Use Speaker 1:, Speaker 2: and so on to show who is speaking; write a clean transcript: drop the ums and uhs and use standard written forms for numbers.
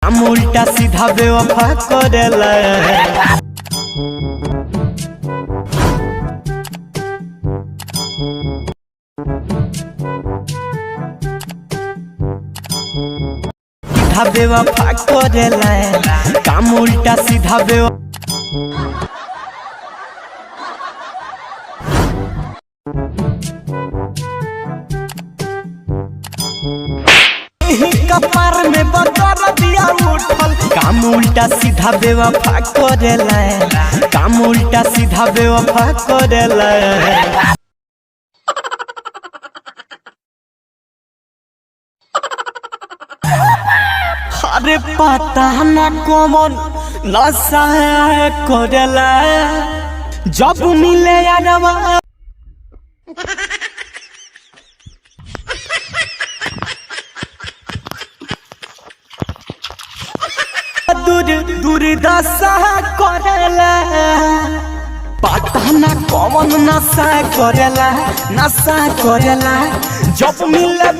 Speaker 1: काम उल्टा सीधा बेवफा करेला। सीधा बेवफा करेला काम उल्टा सीधा बेवफा। कपार में बदर दिया उठल काम उल्टा सीधा बेवफा करेला काम उल्टा सीधा बेवफा करेला। अरे पता न कौन नशा करेला जब मिले यारवा। दूर दशा करेला पता न कौन नशा करेला जब मिले